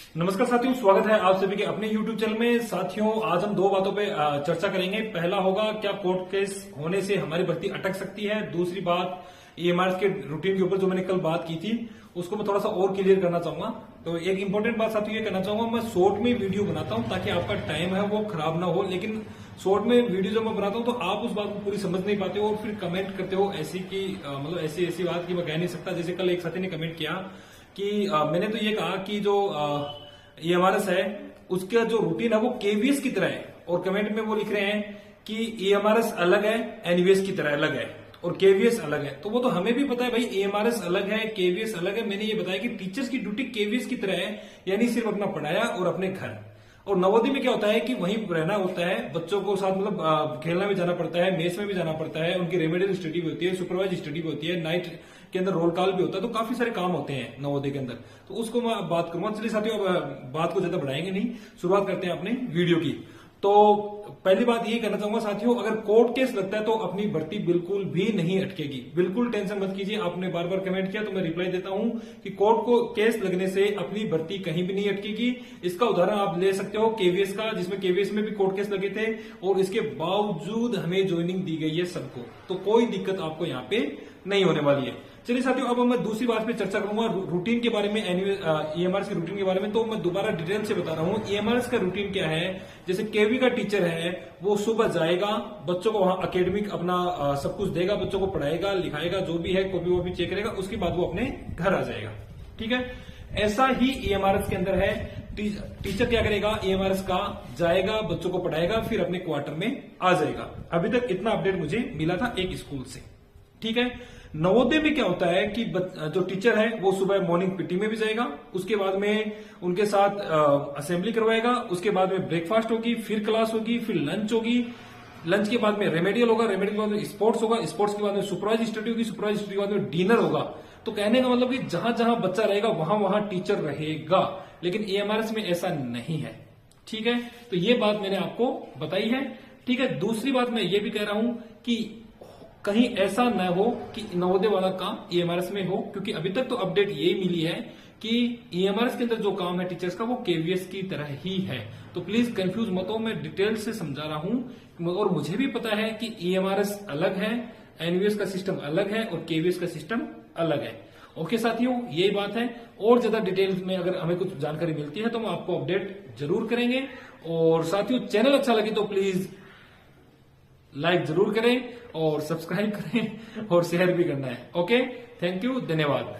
नमस्कार साथियों, स्वागत है आप सभी के अपने YouTube चैनल में। साथियों, आज हम दो बातों पे चर्चा करेंगे। पहला होगा, क्या कोर्ट केस होने से हमारी भर्ती अटक सकती है। दूसरी बात, ईएमआर के रूटीन के ऊपर जो मैंने कल बात की थी उसको मैं थोड़ा सा और क्लियर करना चाहूंगा। तो एक इंपॉर्टेंट बात साथियों ये कहना चाहूंगा, मैं शॉर्ट में वीडियो बनाता हूं ताकि आपका टाइम है वो खराब ना हो। लेकिन शॉर्ट में वीडियो जब मैं बनाता हूं तो आप उस बात को पूरी समझ नहीं पाते हो और फिर कमेंट करते हो ऐसी की मतलब ऐसी बात की मैं कह नहीं सकता। जैसे कल एक साथी ने कमेंट किया कि मैंने तो ये कहा कि जो ईएमआरएस है उसका जो रूटीन है वो केवीएस की तरह है, और कमेंट में वो लिख रहे हैं कि ईएमआरएस अलग है, एनवीएस की तरह अलग है और केवीएस अलग है। तो वो तो हमें भी पता है भाई, ईएमआरएस अलग है, केवीएस अलग है। मैंने ये बताया कि टीचर्स की ड्यूटी केवीएस की तरह है, यानी सिर्फ अपना पढ़ाया और अपने घर। और नवोदय में क्या होता है कि वहीं रहना होता है, बच्चों को साथ मतलब खेलना भी जाना पड़ता है, मेस में भी जाना पड़ता है, उनकी रेमेडियल स्टडी भी होती है, सुपरवाइज स्टडी भी होती है, नाइट के अंदर रोल कॉल भी होता है। तो काफी सारे काम होते हैं नवोदय के अंदर, तो उसको मैं बात करूंगा। चलिए साथियों, अब बात को ज्यादा बढ़ाएंगे नहीं, शुरुआत करते हैं अपने वीडियो की। तो पहली बात ये कहना चाहूंगा साथियों, अगर कोर्ट केस लगता है तो अपनी भर्ती बिल्कुल भी नहीं अटकेगी। बिल्कुल टेंशन मत कीजिए। आपने बार बार कमेंट किया तो मैं रिप्लाई देता हूं कि कोर्ट को केस लगने से अपनी भर्ती कहीं भी नहीं अटकेगी। इसका उदाहरण आप ले सकते हो केवीएस का, जिसमें केवीएस में भी कोर्ट केस लगे थे और इसके बावजूद हमें ज्वाइनिंग दी गई है सबको। तो कोई दिक्कत आपको यहाँ पे नहीं होने वाली है। चलिए साथियों, अब मैं दूसरी बात पे चर्चा करूंगा रूटीन के बारे में, ईएमआरएस के रूटीन के बारे में। तो मैं दोबारा डिटेल से बता रहा हूं ईएमआरएस का रूटीन क्या है। जैसे केवी का टीचर है वो सुबह जाएगा, बच्चों को वहां एकेडमिक अपना सब कुछ देगा, बच्चों को पढ़ाएगा लिखाएगा, जो भी है कॉपी वॉपी चेक करेगा, उसके बाद वो अपने घर आ जाएगा। ठीक है, ऐसा ही ईएमआरएस के अंदर है। टीचर क्या करेगा, ईएमआरएस का जाएगा, बच्चों को पढ़ाएगा, फिर अपने क्वार्टर में आ जाएगा। अभी तक इतना अपडेट मुझे मिला था एक स्कूल से। ठीक है, नवोदय में क्या होता है कि जो टीचर है वो सुबह मॉर्निंग पीटी में भी जाएगा, उसके बाद में उनके साथ असेंबली करवाएगा, उसके बाद में ब्रेकफास्ट होगी, फिर क्लास होगी, फिर लंच होगी, लंच के बाद में रेमेडियल होगा, रेमेडियल के बाद में स्पोर्ट्स होगा, स्पोर्ट्स के बाद में सुपरवाइज स्टडी होगी, सुपरवाइज स्टडी के बाद में डिनर होगा। तो कहने का मतलब कि जहां जहां बच्चा रहेगा वहां वहां टीचर रहेगा। लेकिन ईएमआरएस में ऐसा नहीं है। ठीक है, तो ये बात मैंने आपको बताई है। ठीक है, दूसरी बात मैं ये भी कह रहा हूं कि कहीं ऐसा न हो कि नवोदय वाला काम ईएमआरएस में हो, क्योंकि अभी तक तो अपडेट यही मिली है कि ईएमआरएस के अंदर जो काम है टीचर्स का वो केवीएस की तरह ही है। तो प्लीज कंफ्यूज मत हो, मैं डिटेल से समझा रहा हूं। और मुझे भी पता है कि ईएमआरएस अलग है, एनवीएस का सिस्टम अलग है और केवीएस का सिस्टम अलग है। ओके साथियों, यही बात है। और ज्यादा डिटेल्स में अगर हमें कुछ जानकारी मिलती है तो हम आपको अपडेट जरूर करेंगे। और साथियों, चैनल अच्छा लगे तो प्लीज लाइक जरूर करें और सब्सक्राइब करें और शेयर भी करना है। ओके, थैंक यू, धन्यवाद।